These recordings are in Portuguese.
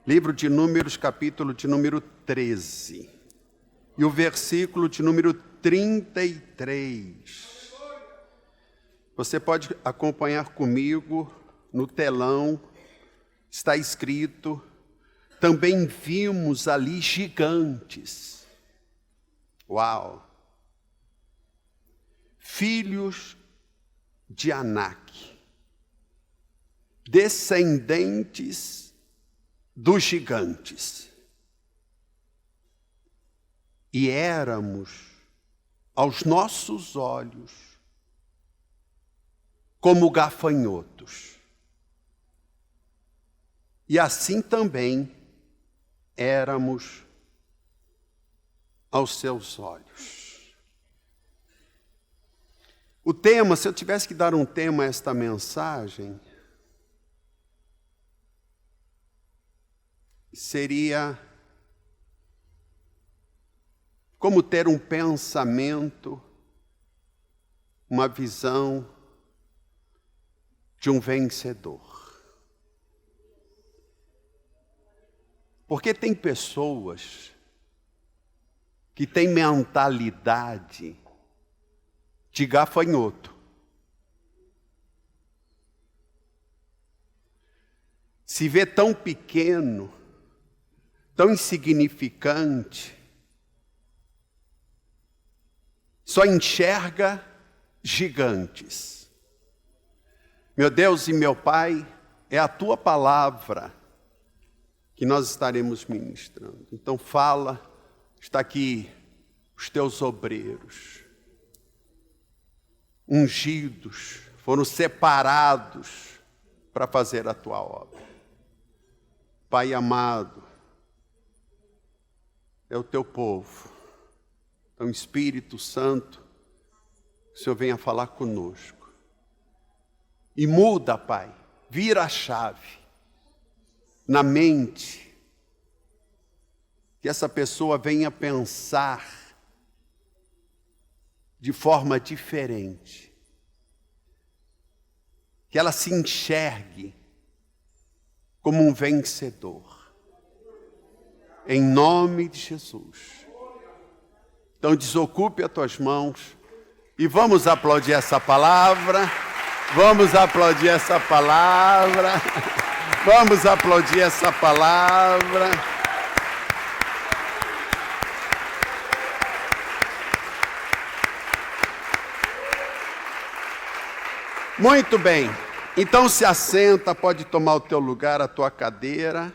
Livro de Números, capítulo de número 13. E o versículo de número 33. Você pode acompanhar comigo no telão. Está escrito: também vimos ali gigantes. Uau! Filhos de Anak, descendentes dos gigantes. E éramos, aos nossos olhos, como gafanhotos. E assim também éramos aos seus olhos. O tema, se eu tivesse que dar um tema a esta mensagem, seria como ter um pensamento, uma visão de um vencedor. Porque tem pessoas que têm mentalidade de gafanhoto. Se vê tão pequeno, tão insignificante, só enxerga gigantes. Meu Deus e meu Pai, é a Tua palavra que nós estaremos ministrando. Então fala, está aqui os Teus obreiros, ungidos, foram separados para fazer a Tua obra. Pai amado, é o Teu povo. Então, Espírito Santo, o Senhor venha falar conosco. E muda, Pai, vira a chave na mente, que essa pessoa venha pensar de forma diferente, que ela se enxergue como um vencedor, em nome de Jesus. Então desocupe as tuas mãos e vamos aplaudir essa palavra, vamos aplaudir essa palavra, vamos aplaudir essa palavra. Muito bem, então se assenta, pode tomar o teu lugar, a tua cadeira.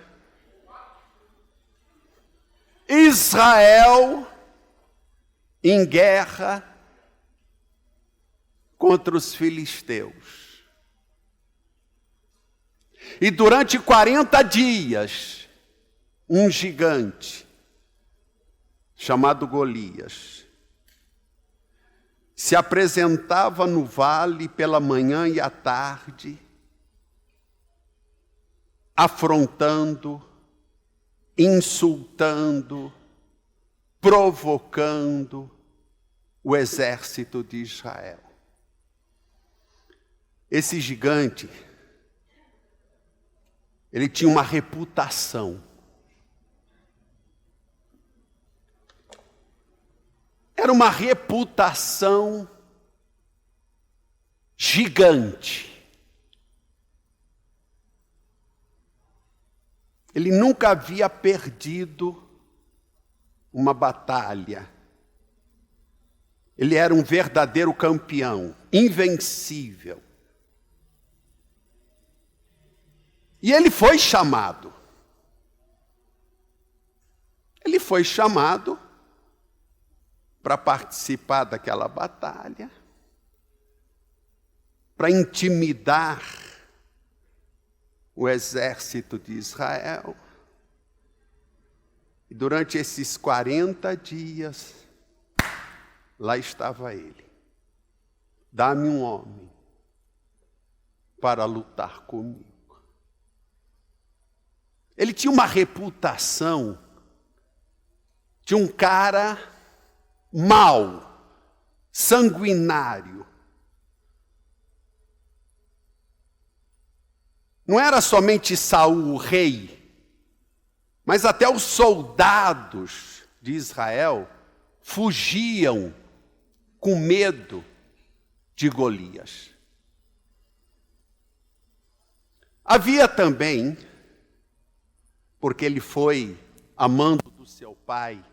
Israel em guerra contra os filisteus. E durante 40 dias, um gigante chamado Golias se apresentava no vale pela manhã e à tarde, afrontando, insultando, provocando o exército de Israel. Esse gigante, ele tinha uma reputação. Era uma reputação gigante. Ele nunca havia perdido uma batalha. Ele era um verdadeiro campeão, invencível. E ele foi chamado. Ele foi chamado para participar daquela batalha, para intimidar o exército de Israel. E durante esses 40 dias, lá estava ele. Dá-me um homem para lutar comigo. Ele tinha uma reputação de um cara mau, sanguinário. Não era somente Saul, o rei, Mas até os soldados de Israel fugiam com medo de Golias. Havia também, porque ele foi amando do seu pai,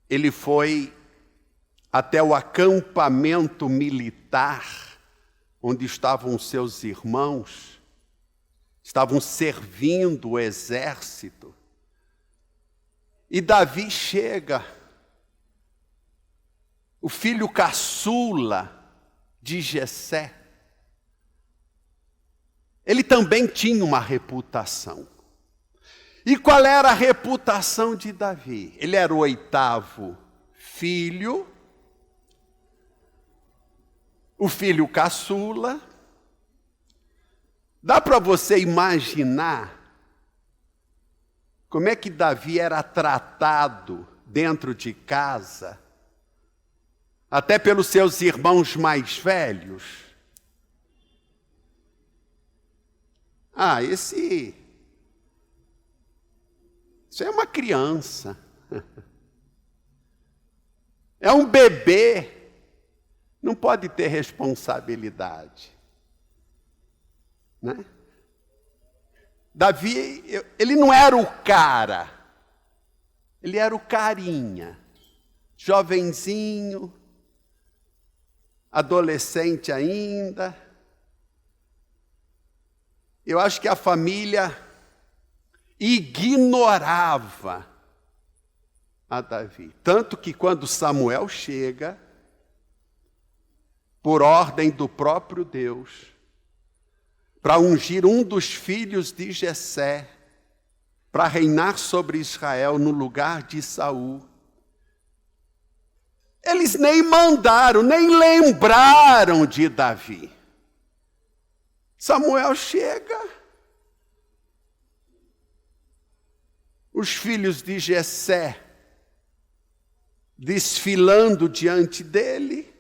ele foi até o acampamento militar, onde estavam seus irmãos, estavam servindo o exército. E Davi chega, o filho caçula de Jessé. Ele também tinha uma reputação. E qual era a reputação de Davi? Ele era o 8º filho, o filho caçula. Dá para você imaginar como é que Davi era tratado dentro de casa, até pelos seus irmãos mais velhos? Isso é uma criança. É um bebê. Não pode ter responsabilidade. Né? Davi, ele não era o cara. Ele era o carinha. Jovenzinho, adolescente ainda. Eu acho que a família ignorava a Davi. Tanto que quando Samuel chega, por ordem do próprio Deus, para ungir um dos filhos de Jessé, para reinar sobre Israel no lugar de Saul, eles nem mandaram, nem lembraram de Davi. Samuel chega, os filhos de Jessé desfilando diante dele,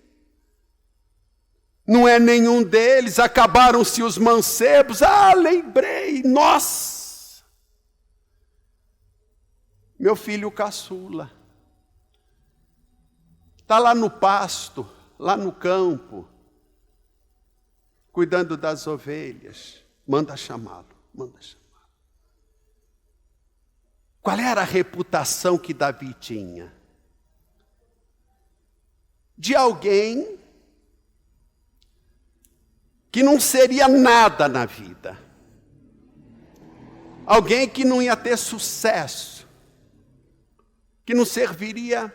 não é nenhum deles, acabaram-se os mancebos. Lembrei, nossa, meu filho caçula, está lá no pasto, lá no campo, cuidando das ovelhas. Manda chamá-lo, manda chamá-lo. Qual era a reputação que Davi tinha? De alguém que não seria nada na vida. Alguém que não ia ter sucesso. Que não seria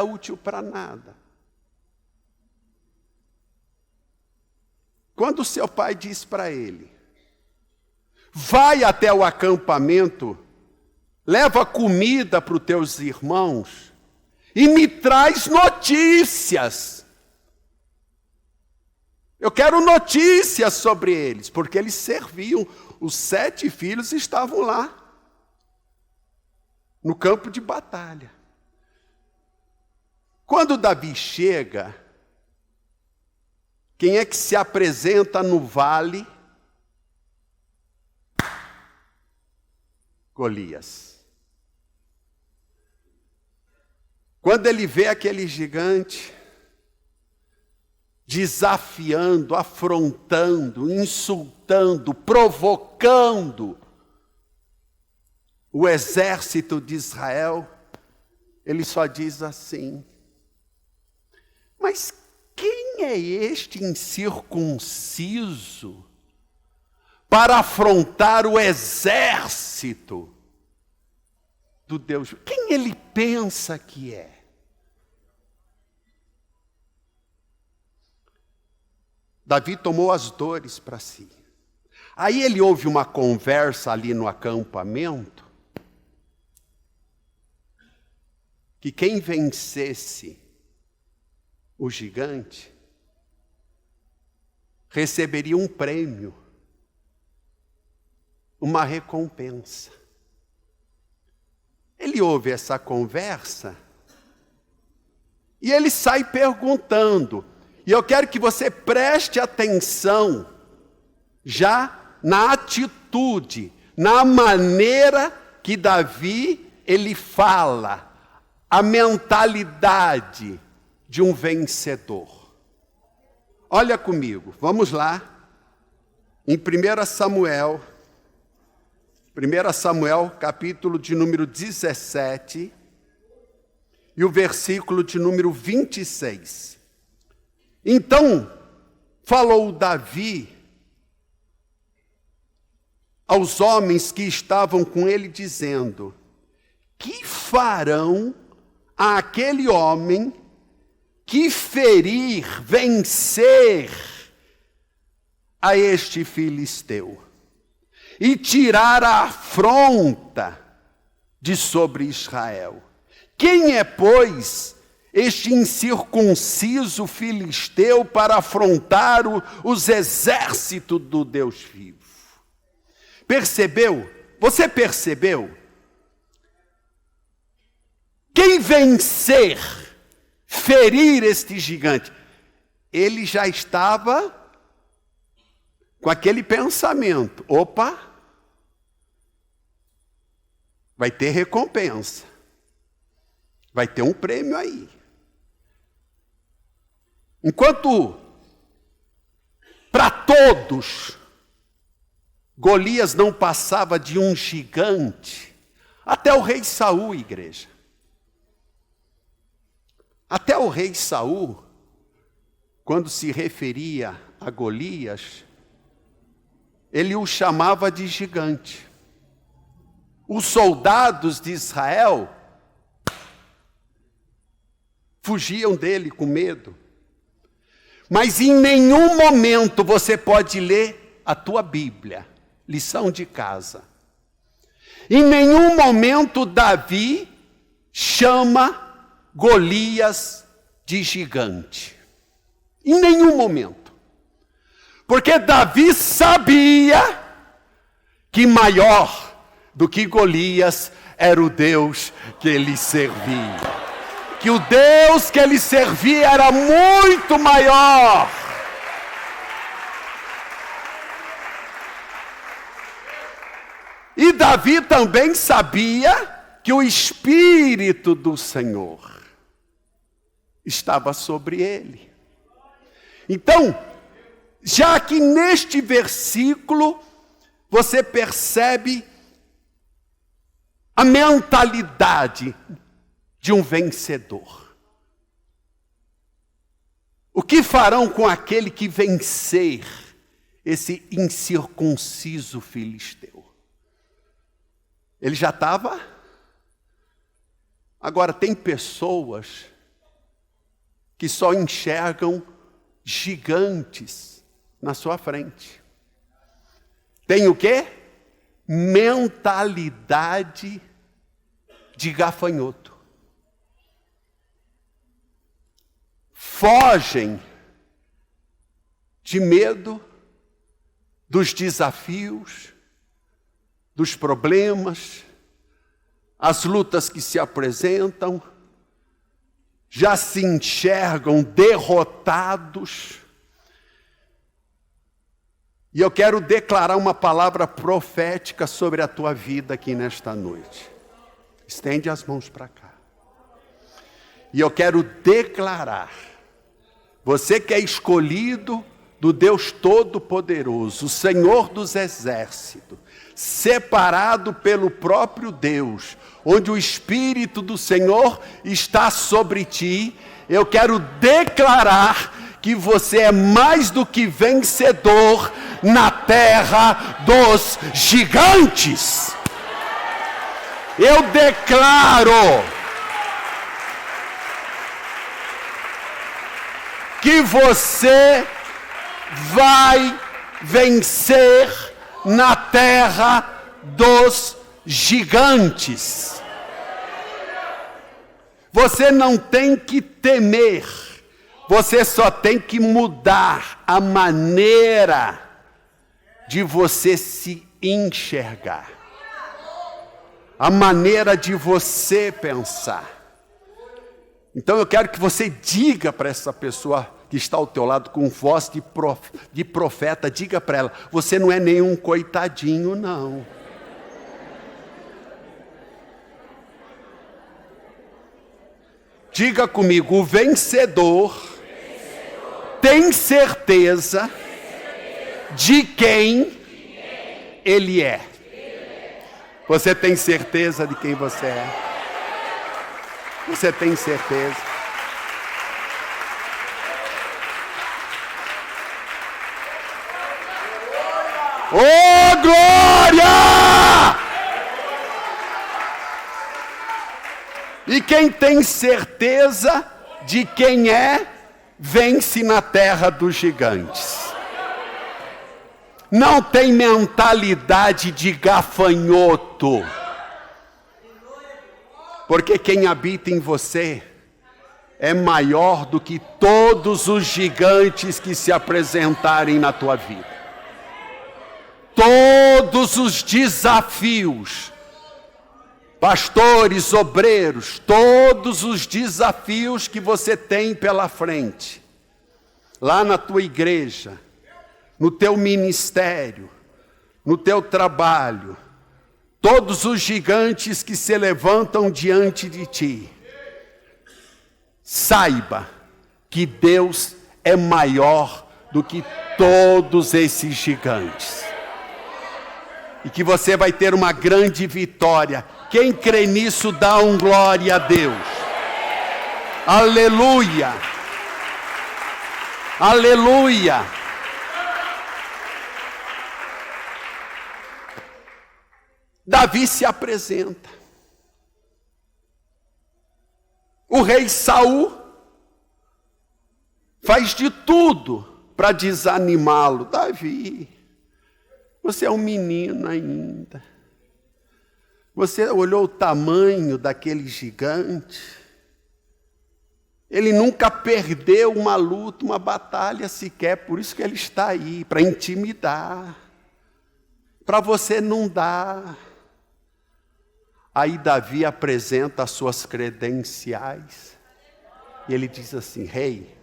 útil para nada. Quando seu pai diz para ele: vai até o acampamento, leva comida para os teus irmãos e me traz notícias. Eu quero notícias sobre eles, porque eles serviam. Os 7 filhos estavam lá, no campo de batalha. Quando Davi chega, quem é que se apresenta no vale? Golias. Quando ele vê aquele gigante desafiando, afrontando, insultando, provocando o exército de Israel, ele só diz assim: mas quem é este incircunciso para afrontar o exército do Deus? Quem ele pensa que é? Davi tomou as dores para si. Aí ele houve uma conversa ali no acampamento, que quem vencesse o gigante receberia um prêmio, uma recompensa. Ele ouve essa conversa e ele sai perguntando. E eu quero que você preste atenção já na atitude na maneira que Davi, ele fala, a mentalidade de um vencedor. Olha comigo, vamos lá, em 1 Samuel, capítulo de número 17, e o versículo de número 26. Então, falou Davi aos homens que estavam com ele, dizendo: que farão àquele homem que ferir, vencer a este filisteu e tirar a afronta de sobre Israel? Quem é, pois, este incircunciso filisteu para afrontar os exércitos do Deus vivo? Percebeu? Você percebeu? Quem vencer, ferir este gigante, ele já estava com aquele pensamento: opa, vai ter recompensa, vai ter um prêmio aí. Enquanto para todos Golias não passava de um gigante, até o rei Saul, igreja. Até o rei Saul, quando se referia a Golias, ele o chamava de gigante. Os soldados de Israel fugiam dele com medo. Mas em nenhum momento você pode ler a tua Bíblia, lição de casa. Em nenhum momento Davi chama Golias de gigante. Em nenhum momento. Porque Davi sabia que maior do que Golias era o Deus que ele servia. Que o Deus que ele servia era muito maior. E Davi também sabia que o Espírito do Senhor estava sobre ele. Então, já que neste versículo você percebe a mentalidade de um vencedor. O que farão com aquele que vencer esse incircunciso filisteu? Ele já estava. Agora, tem pessoas que só enxergam gigantes na sua frente. Tem o quê? Mentalidade de gafanhoto. Fogem de medo dos desafios, dos problemas, as lutas que se apresentam, já se enxergam derrotados. E eu quero declarar uma palavra profética sobre a tua vida aqui nesta noite. Estende as mãos para cá. E eu quero declarar, você que é escolhido do Deus Todo-Poderoso, o Senhor dos Exércitos, separado pelo próprio Deus, onde o Espírito do Senhor está sobre ti, eu quero declarar que você é mais do que vencedor na terra dos gigantes. Eu declaro que você vai vencer na terra dos gigantes. Você não tem que temer, você só tem que mudar a maneira de você se enxergar, a maneira de você pensar. Então eu quero que você diga para essa pessoa que está ao teu lado com voz de profeta, diga para ela: você não é nenhum coitadinho, não. Diga comigo, o vencedor tem certeza de quem ele é. Você tem certeza de quem você é? Você tem certeza? Oh, glória! E quem tem certeza de quem é, vence na terra dos gigantes. Não tem mentalidade de gafanhoto. Porque quem habita em você é maior do que todos os gigantes que se apresentarem na tua vida. Todos os desafios, pastores, obreiros, todos os desafios que você tem pela frente, lá na tua igreja, no teu ministério, no teu trabalho, todos os gigantes que se levantam diante de ti, saiba que Deus é maior do que todos esses gigantes. E que você vai ter uma grande vitória. Quem crê nisso, dá um glória a Deus. Aleluia! Aleluia! Davi se apresenta. O rei Saul faz de tudo para desanimá-lo. Davi, você é um menino ainda. Você olhou o tamanho daquele gigante. Ele nunca perdeu uma luta, uma batalha sequer. Por isso que ele está aí, para intimidar. Para você não dar. Aí Davi apresenta as suas credenciais. E ele diz assim: rei,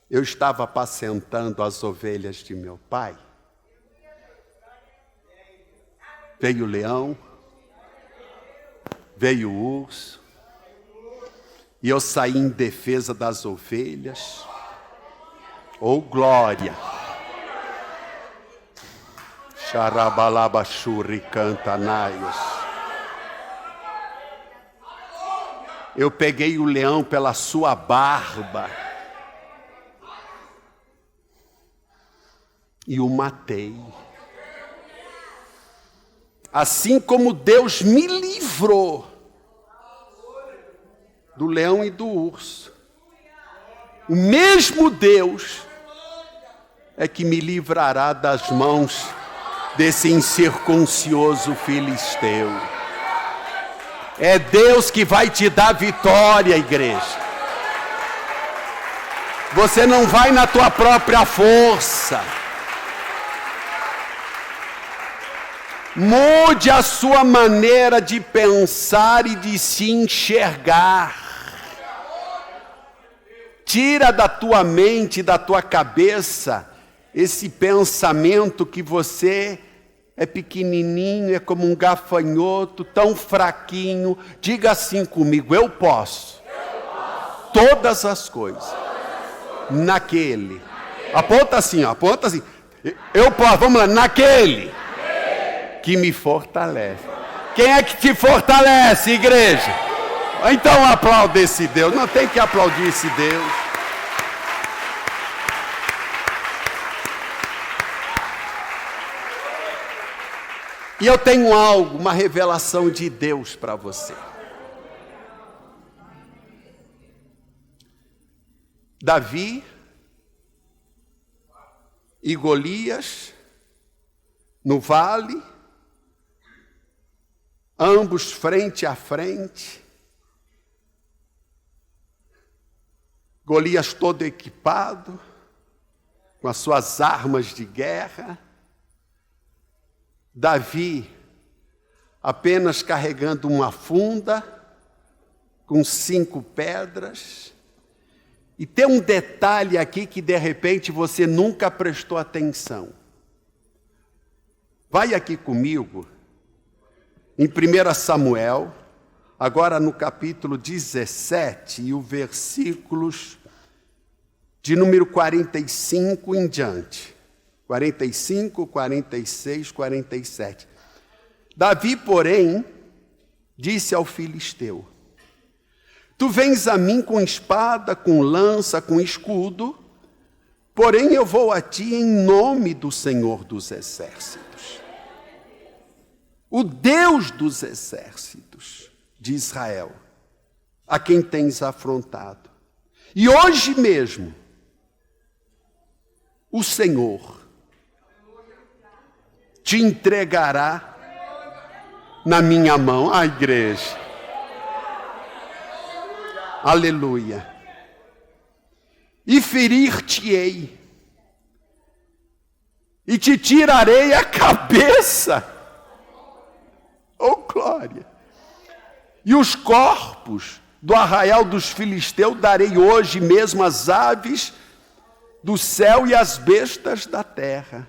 eu estava apacentando as ovelhas de meu pai. Veio o leão, veio o urso, e eu saí em defesa das ovelhas. Oh, glória! Xarabalabachuri cantanaias. Eu peguei o leão pela sua barba e o matei. Assim como Deus me livrou do leão e do urso, o mesmo Deus é que me livrará das mãos desse incircuncioso filisteu. É Deus que vai te dar vitória, igreja. Você não vai na tua própria força. Mude a sua maneira de pensar e de se enxergar. Tira da tua mente, da tua cabeça, esse pensamento que você é pequenininho, é como um gafanhoto, tão fraquinho. Diga assim comigo: eu posso. Todas as coisas. Naquele. Aponta assim, ó, aponta assim. Eu posso, vamos lá, naquele que me fortalece. Quem é que te fortalece, igreja? Então aplaude esse Deus. Não tem que aplaudir esse Deus. E eu tenho algo, uma revelação de Deus para você. Davi e Golias no vale, ambos frente a frente. Golias todo equipado, com as suas armas de guerra. Davi apenas carregando uma funda com 5 pedras. E tem um detalhe aqui que de repente você nunca prestou atenção. Vai aqui comigo em 1 Samuel, agora no capítulo 17 e o versículos de número 45 em diante. 45, 46, 47. Davi, porém, disse ao filisteu: tu vens a mim com espada, com lança, com escudo, porém eu vou a ti em nome do Senhor dos Exércitos, o Deus dos exércitos de Israel, a quem tens afrontado. E hoje mesmo, o Senhor te entregará na minha mão. A igreja. Aleluia. E ferir-te-ei, e te tirarei a cabeça. Oh, glória! E os corpos do arraial dos filisteus darei hoje mesmo às aves do céu e às bestas da terra.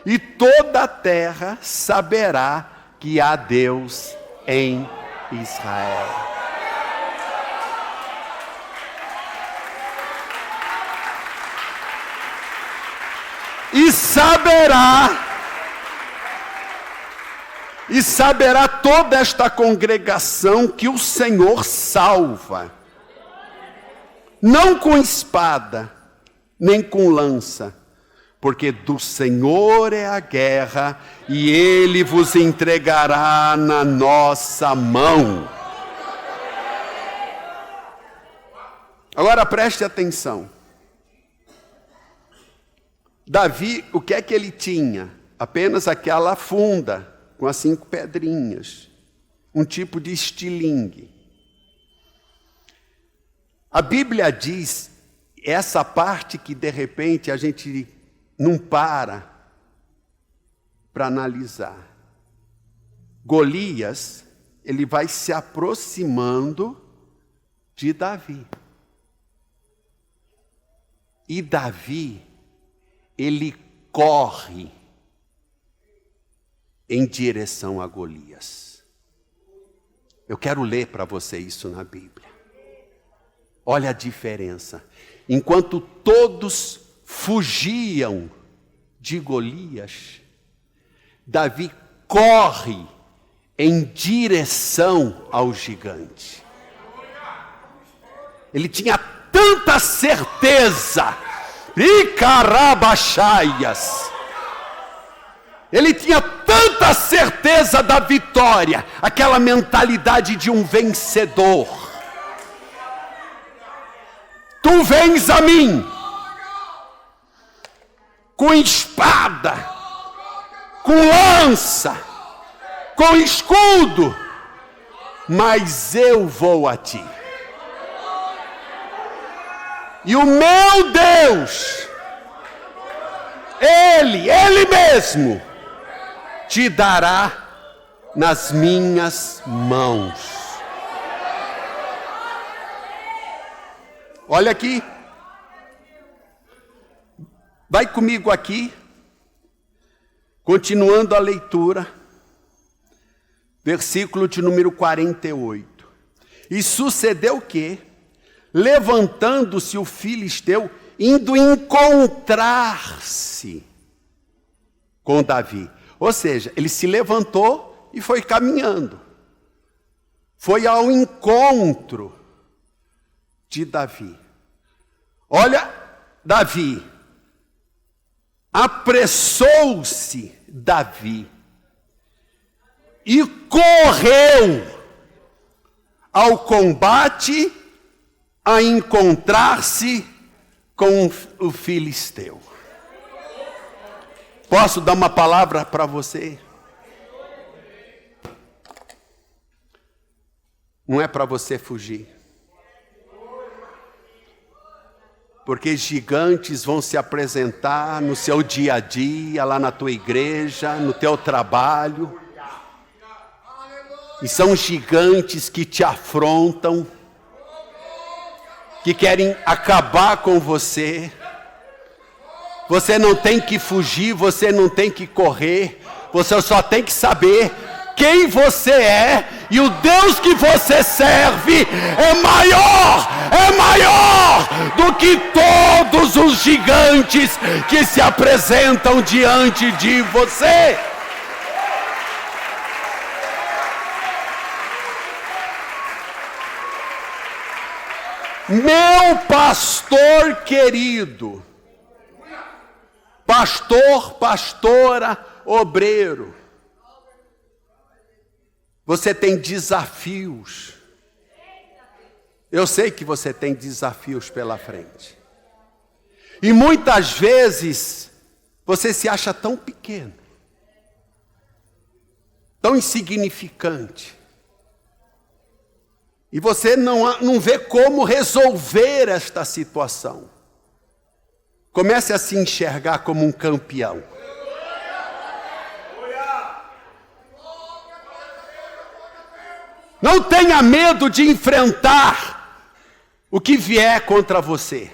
E toda a terra saberá que há Deus em Israel. E saberá toda esta congregação que o Senhor salva, não com espada, nem com lança, porque do Senhor é a guerra, e Ele vos entregará na nossa mão. Agora preste atenção. Davi, o que é que ele tinha? Apenas aquela funda, com as 5 pedrinhas, um tipo de estilingue. A Bíblia diz, essa parte que de repente a gente não para analisar. Golias, ele vai se aproximando de Davi. E Davi, ele corre em direção a Golias. Eu quero ler para você isso na Bíblia. Olha a diferença. Enquanto todos fugiam de Golias, Davi corre em direção ao gigante. Ele tinha tanta certeza, ele tinha tanta certeza da vitória, aquela mentalidade de um vencedor. Tu vens a mim com espada, com lança, com escudo, mas eu vou a ti. E o meu Deus, Ele mesmo, te dará nas minhas mãos. Olha aqui. Vai comigo aqui, continuando a leitura, versículo de número 48. E sucedeu que, levantando-se o filisteu, indo encontrar-se com Davi. Ou seja, ele se levantou e foi caminhando. Foi ao encontro de Davi. Olha, Davi, apressou-se Davi e correu ao combate a encontrar-se com o filisteu. Posso dar uma palavra para você? Não é para você fugir. Porque gigantes vão se apresentar no seu dia a dia, lá na tua igreja, no teu trabalho. E são gigantes que te afrontam, que querem acabar com você. Você não tem que fugir, você não tem que correr, você só tem que saber quem você é E o Deus que você serve é maior do que todos os gigantes que se apresentam diante de você. Meu pastor querido, pastor, pastora, obreiro, você tem desafios. Eu sei que você tem desafios pela frente. E muitas vezes você se acha tão pequeno, tão insignificante. E você não vê como resolver esta situação. Comece a se enxergar como um campeão. Não tenha medo de enfrentar o que vier contra você.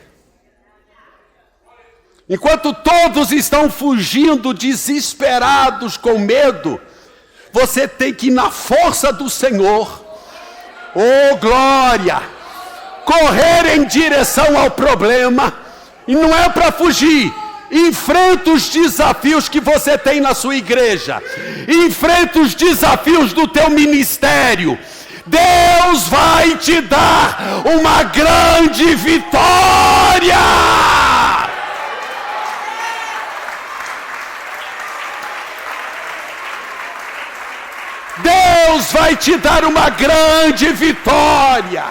Enquanto todos estão fugindo desesperados com medo, você tem que ir na força do Senhor. Oh, glória! Correr em direção ao problema. E não é para fugir. Enfrenta os desafios que você tem na sua igreja. Enfrenta os desafios do teu ministério. Deus vai te dar uma grande vitória. Deus vai te dar uma grande vitória.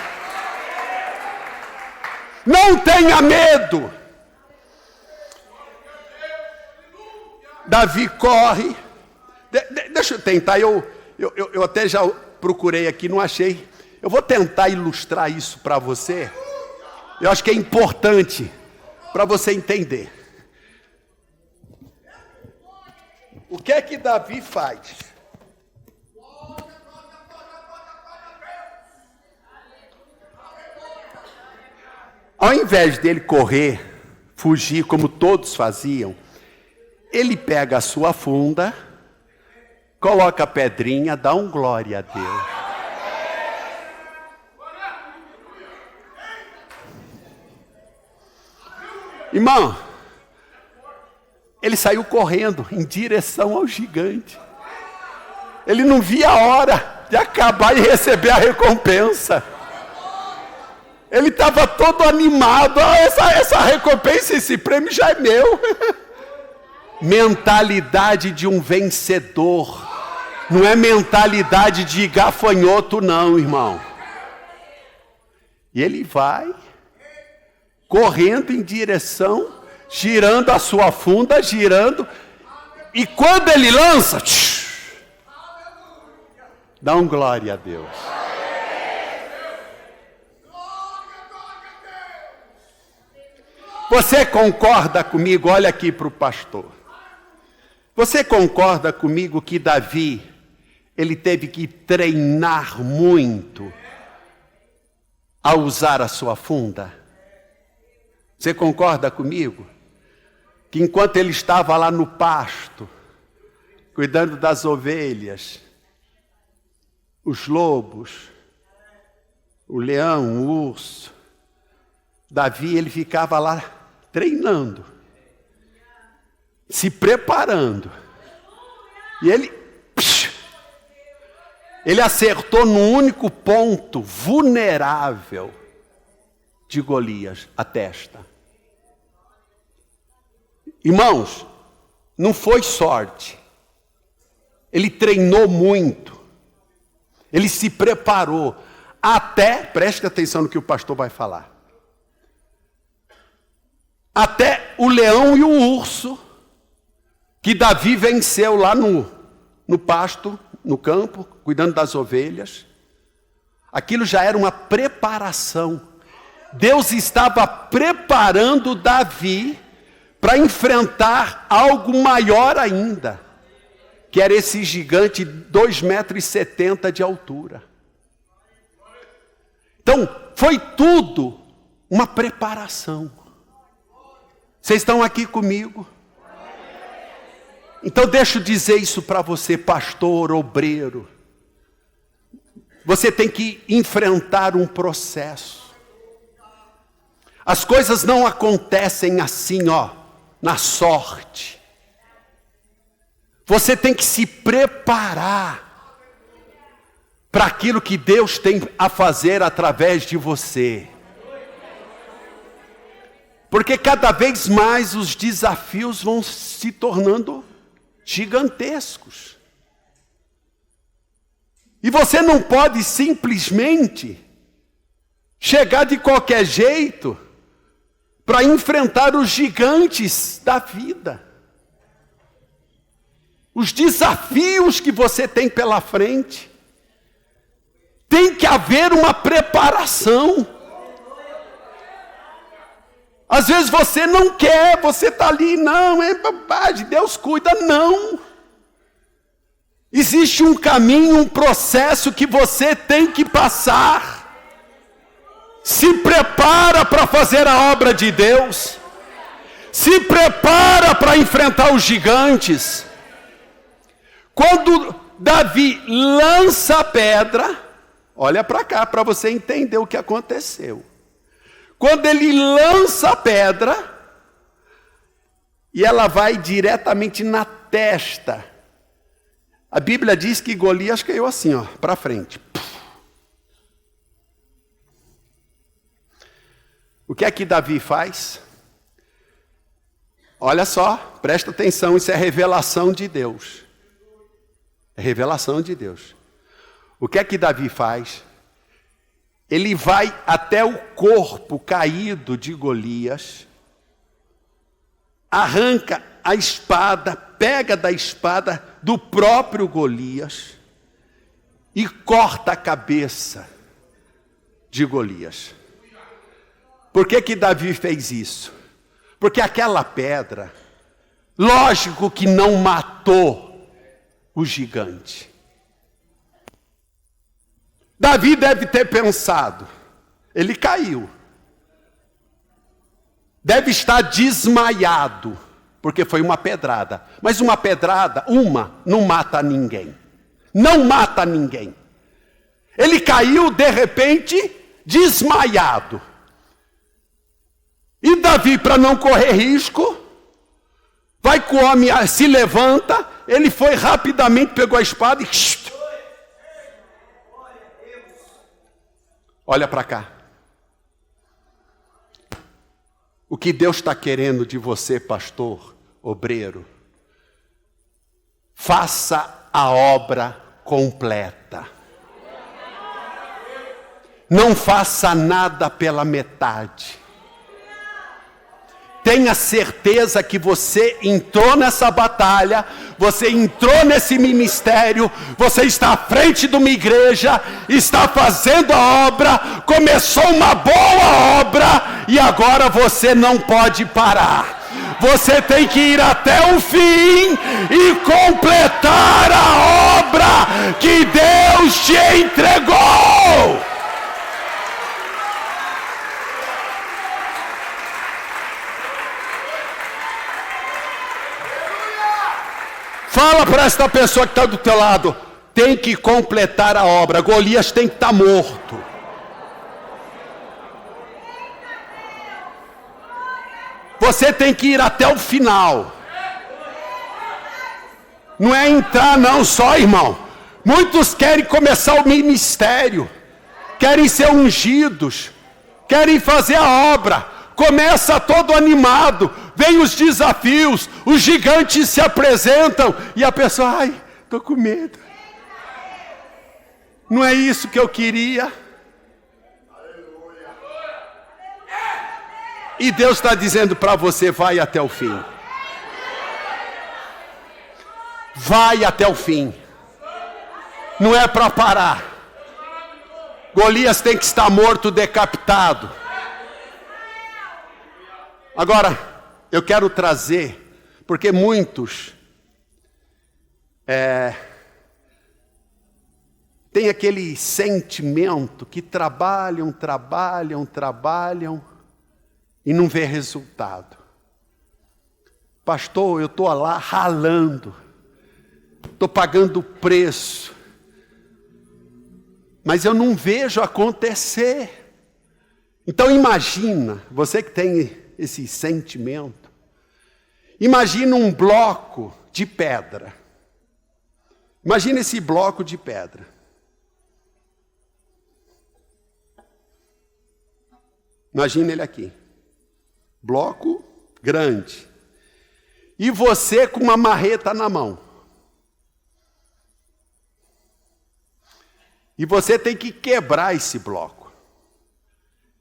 Não tenha medo. Davi corre. Deixa eu tentar, eu até já procurei aqui, não achei. Eu vou tentar ilustrar isso para você. Eu acho que é importante para você entender. O que é que Davi faz? Ao invés dele correr, fugir como todos faziam, ele pega a sua funda, coloca a pedrinha, dá um glória a Deus. Irmão, ele saiu correndo em direção ao gigante. Ele não via a hora de acabar e receber a recompensa. Ele estava todo animado. Essa recompensa, esse prêmio já é meu. Mentalidade de um vencedor. Não é mentalidade de gafanhoto não, irmão. E ele vai correndo em direção, girando a sua funda, girando. E quando ele lança, dá um glória a Deus. Você concorda comigo? Olha aqui para o pastor. Você concorda comigo que Davi, ele teve que treinar muito a usar a sua funda? Você concorda comigo? Que enquanto ele estava lá no pasto, cuidando das ovelhas, os lobos, o leão, o urso, Davi, ele ficava lá treinando, se preparando. E ele acertou no único ponto vulnerável de Golias, a testa. Irmãos, não foi sorte. Ele treinou muito. Ele se preparou. Até, preste atenção no que o pastor vai falar. Até o leão e o urso, que Davi venceu lá no pasto, no campo, cuidando das ovelhas. Aquilo já era uma preparação. Deus estava preparando Davi para enfrentar algo maior ainda, que era esse gigante de 2,70 metros de altura. Então, foi tudo uma preparação. Vocês estão aqui comigo? Então deixa eu dizer isso para você, pastor, obreiro. você tem que enfrentar um processo. As coisas não acontecem assim, na sorte. Você tem que se preparar para aquilo que Deus tem a fazer através de você. Porque cada vez mais os desafios vão se tornando gigantescos. E você não pode simplesmente chegar de qualquer jeito para enfrentar os gigantes da vida. Os desafios que você tem pela frente. Tem que haver uma preparação. Às vezes você não quer, você está ali, não, é bobagem, Deus cuida, não. Existe um caminho, um processo que você tem que passar. Se prepara para fazer a obra de Deus. Se prepara para enfrentar os gigantes. Quando Davi lança a pedra, olha para cá para você entender o que aconteceu. Quando ele lança a pedra, e ela vai diretamente na testa. A Bíblia diz que Golias caiu assim, para frente. O que é que Davi faz? Olha só, presta atenção, isso é revelação de Deus. É revelação de Deus. O que é que Davi faz? Ele vai até o corpo caído de Golias, arranca a espada, pega da espada do próprio Golias e corta a cabeça de Golias. Por que Davi fez isso? Porque aquela pedra, lógico que não matou o gigante. Davi deve ter pensado, ele caiu. Deve estar desmaiado, porque foi uma pedrada. Mas uma pedrada, não mata ninguém. Não mata ninguém. Ele caiu, de repente, desmaiado. E Davi, para não correr risco, vai com o homem, se levanta, ele foi rapidamente, pegou a espada e... Olha para cá. O que Deus está querendo de você, pastor, obreiro, faça a obra completa. Não faça nada pela metade. Tenha certeza que você entrou nessa batalha, você entrou nesse ministério, você está à frente de uma igreja, está fazendo a obra, começou uma boa obra e agora você não pode parar. Você tem que ir até o fim e completar a obra que Deus te entregou. Fala para esta pessoa que está do teu lado, tem que completar a obra. Golias tem que estar morto. Você tem que ir até o final. Não é entrar não só, irmão. Muitos querem começar o ministério, querem ser ungidos, querem fazer a obra. Começa todo animado, vem os desafios, os gigantes se apresentam e a pessoa, estou com medo. Não é isso que eu queria. E Deus está dizendo para você, vai até o fim. Vai até o fim. Não é para parar. Golias tem que estar morto, decapitado. Agora, eu quero trazer, porque muitos têm aquele sentimento que trabalham e não vê resultado. Pastor, eu estou lá ralando, estou pagando preço, mas eu não vejo acontecer. Então imagina, você que tem esse sentimento, imagina um bloco de pedra. Imagina esse bloco de pedra. Imagina ele aqui. Bloco grande. E você com uma marreta na mão. E você tem que quebrar esse bloco.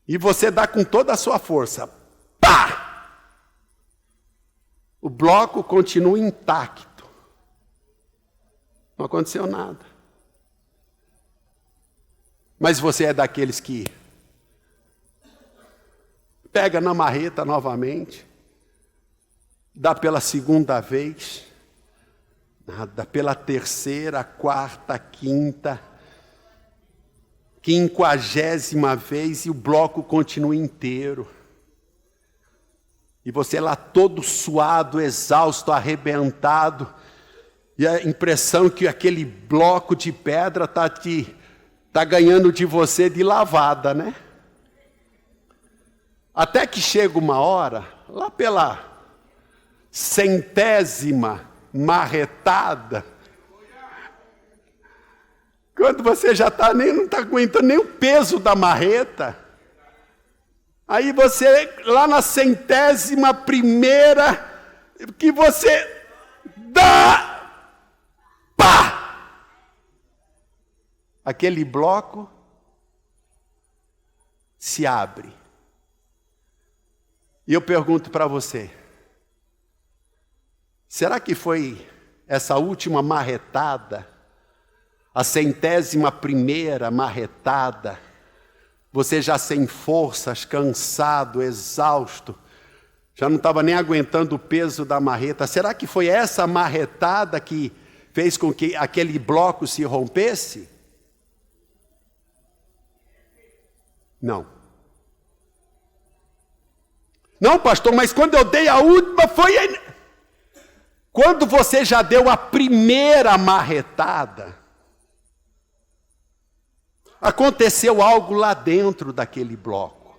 E você dá com toda a sua força. Pá! O bloco continua intacto. Não aconteceu nada. Mas você é daqueles que pega na marreta novamente, dá pela segunda vez, nada, pela terceira, quarta, quinta, 50ª vez e o bloco continua inteiro. E você lá todo suado, exausto, arrebentado, e a impressão que aquele bloco de pedra está ganhando de você de lavada, né? Até que chega uma hora, lá pela 100ª marretada, quando você já não está aguentando nem o peso da marreta, aí você, lá na 100ª, que você dá, pá! Aquele bloco se abre. E eu pergunto para você, será que foi essa última marretada, a 100ª marretada, você já sem forças, cansado, exausto, já não estava nem aguentando o peso da marreta, será que foi essa marretada que fez com que aquele bloco se rompesse? Não. Não, pastor, mas quando eu dei a última foi... Quando você já deu a primeira marretada, aconteceu algo lá dentro daquele bloco.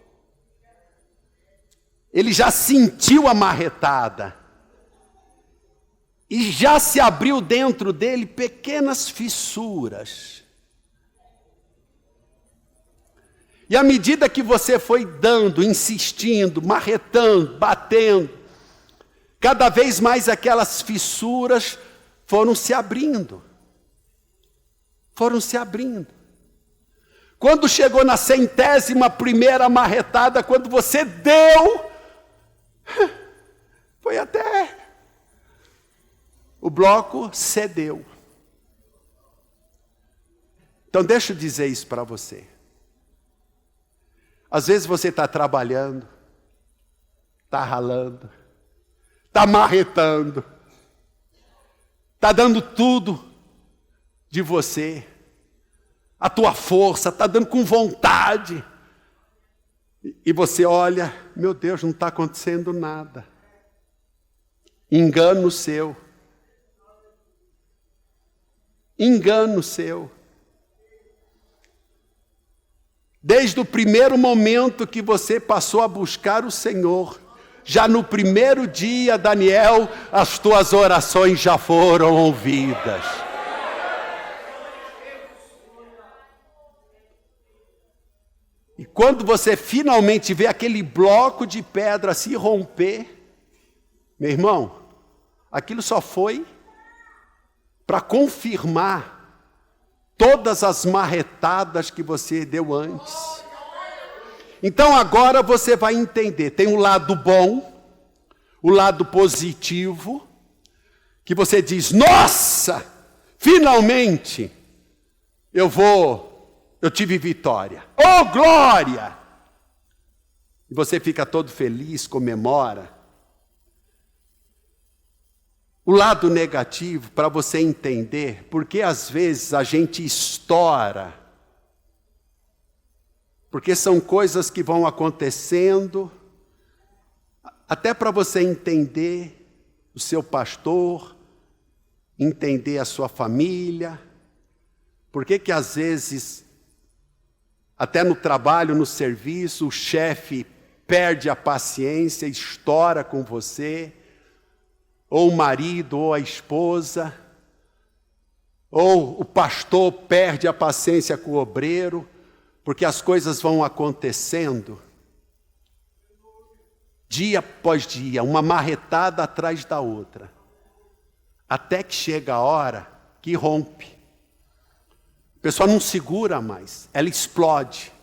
Ele já sentiu a marretada. E já se abriu dentro dele pequenas fissuras. E à medida que você foi dando, insistindo, marretando, batendo, cada vez mais aquelas fissuras foram se abrindo. Foram se abrindo. Quando chegou na 100ª marretada, quando você deu, foi até... O bloco cedeu. Então deixa eu dizer isso para você. Às vezes você está trabalhando, está ralando, está marretando, está dando tudo de você, a tua força, está dando com vontade. E você olha, meu Deus, não está acontecendo nada. Engano seu. Engano seu. Desde o primeiro momento que você passou a buscar o Senhor, já no primeiro dia, Daniel, as tuas orações já foram ouvidas. E quando você finalmente vê aquele bloco de pedra se romper, meu irmão, aquilo só foi para confirmar todas as marretadas que você deu antes. Então agora você vai entender, tem um lado bom, o lado positivo, que você diz, nossa, finalmente eu tive vitória. Oh, glória! E você fica todo feliz, comemora. O lado negativo, para você entender, porque às vezes a gente estoura, porque são coisas que vão acontecendo, até para você entender o seu pastor, entender a sua família, por que às vezes Até no trabalho, no serviço, o chefe perde a paciência, estoura com você, ou o marido, ou a esposa, ou o pastor perde a paciência com o obreiro, porque as coisas vão acontecendo, dia após dia, uma marretada atrás da outra, até que chega a hora que rompe. A pessoa não segura mais, ela explode.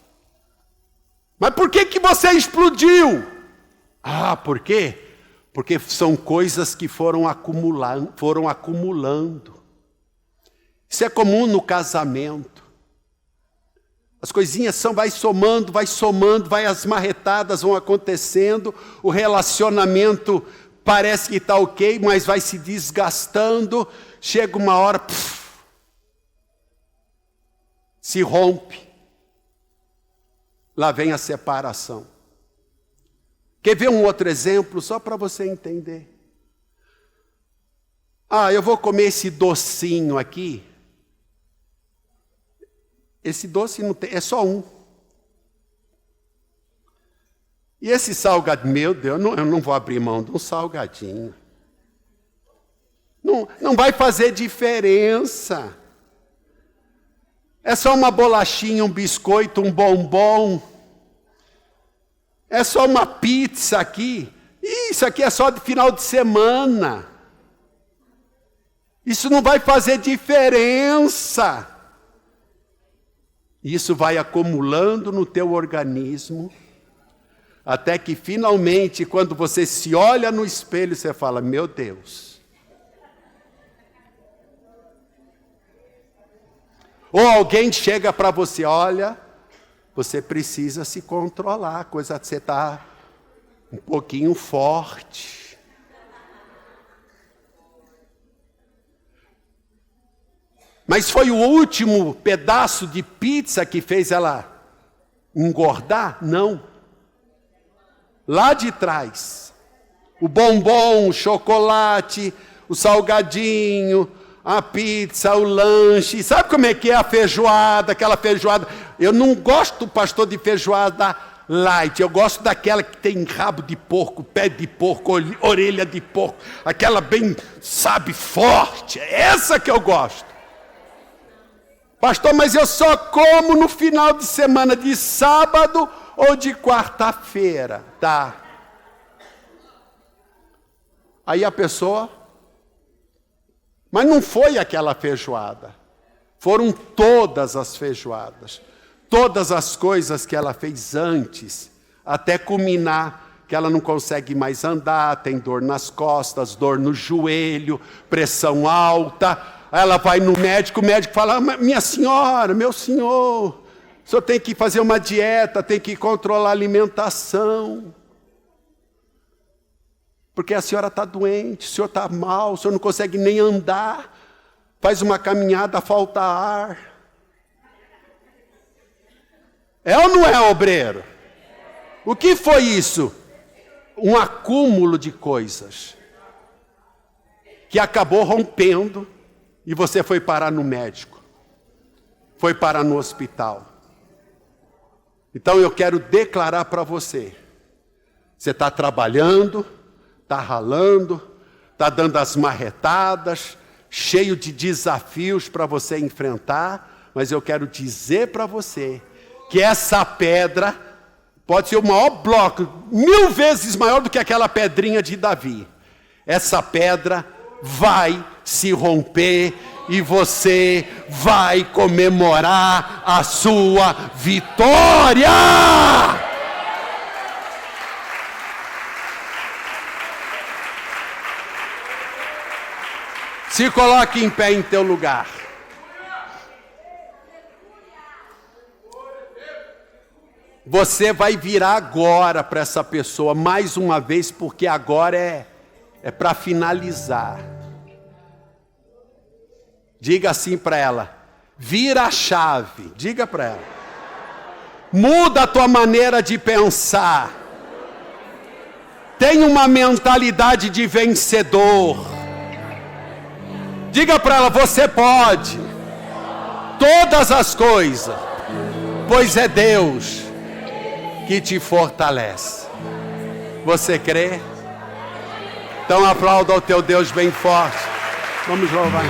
Mas por que você explodiu? Ah, por quê? Porque são coisas que foram acumulando. Isso é comum no casamento. As coisinhas vai somando, as marretadas vão acontecendo, o relacionamento parece que está ok, mas vai se desgastando, chega uma hora, se rompe. Lá vem a separação. Quer ver um outro exemplo, só para você entender? Ah, eu vou comer esse docinho aqui. Esse doce não tem, é só um. E esse salgadinho, meu Deus, eu não vou abrir mão de um salgadinho. Não vai fazer diferença. É só uma bolachinha, um biscoito, um bombom. É só uma pizza aqui. Isso aqui é só de final de semana. Isso não vai fazer diferença. Isso vai acumulando no teu organismo, até que finalmente, quando você se olha no espelho, você fala, meu Deus. Ou alguém chega para você, olha, você precisa se controlar, a coisa você está um pouquinho forte. Mas foi o último pedaço de pizza que fez ela engordar? Não. Lá de trás, o bombom, o chocolate, o salgadinho, a pizza, o lanche, sabe como é que é a feijoada, aquela feijoada? Eu não gosto, pastor, de feijoada light, eu gosto daquela que tem rabo de porco, pé de porco, orelha de porco, aquela bem, sabe, forte, é essa que eu gosto. Pastor, mas eu só como no final de semana, de sábado ou de quarta-feira, tá? Aí a pessoa... Mas não foi aquela feijoada, foram todas as feijoadas, todas as coisas que ela fez antes, até culminar que ela não consegue mais andar, tem dor nas costas, dor no joelho, pressão alta, ela vai no médico, o médico fala, minha senhora, meu senhor, o senhor tem que fazer uma dieta, tem que controlar a alimentação. Porque a senhora está doente, o senhor está mal, o senhor não consegue nem andar, faz uma caminhada, falta ar. É ou não é, obreiro? O que foi isso? Um acúmulo de coisas que acabou rompendo e você foi parar no médico, foi parar no hospital. Então eu quero declarar para você, você está trabalhando, está ralando, está dando as marretadas, cheio de desafios para você enfrentar, mas eu quero dizer para você que essa pedra pode ser o maior bloco, 1000 vezes maior do que aquela pedrinha de Davi. Essa pedra vai se romper e você vai comemorar a sua vitória! Se coloque em pé em teu lugar. Você vai virar agora para essa pessoa mais uma vez, porque agora é para finalizar. Diga assim para ela, vira a chave, diga para ela. Muda a tua maneira de pensar. Tenha uma mentalidade de vencedor. Diga para ela, você pode todas as coisas pois é Deus que te fortalece. Você crê? Então aplauda ao teu Deus bem forte. Vamos louvar.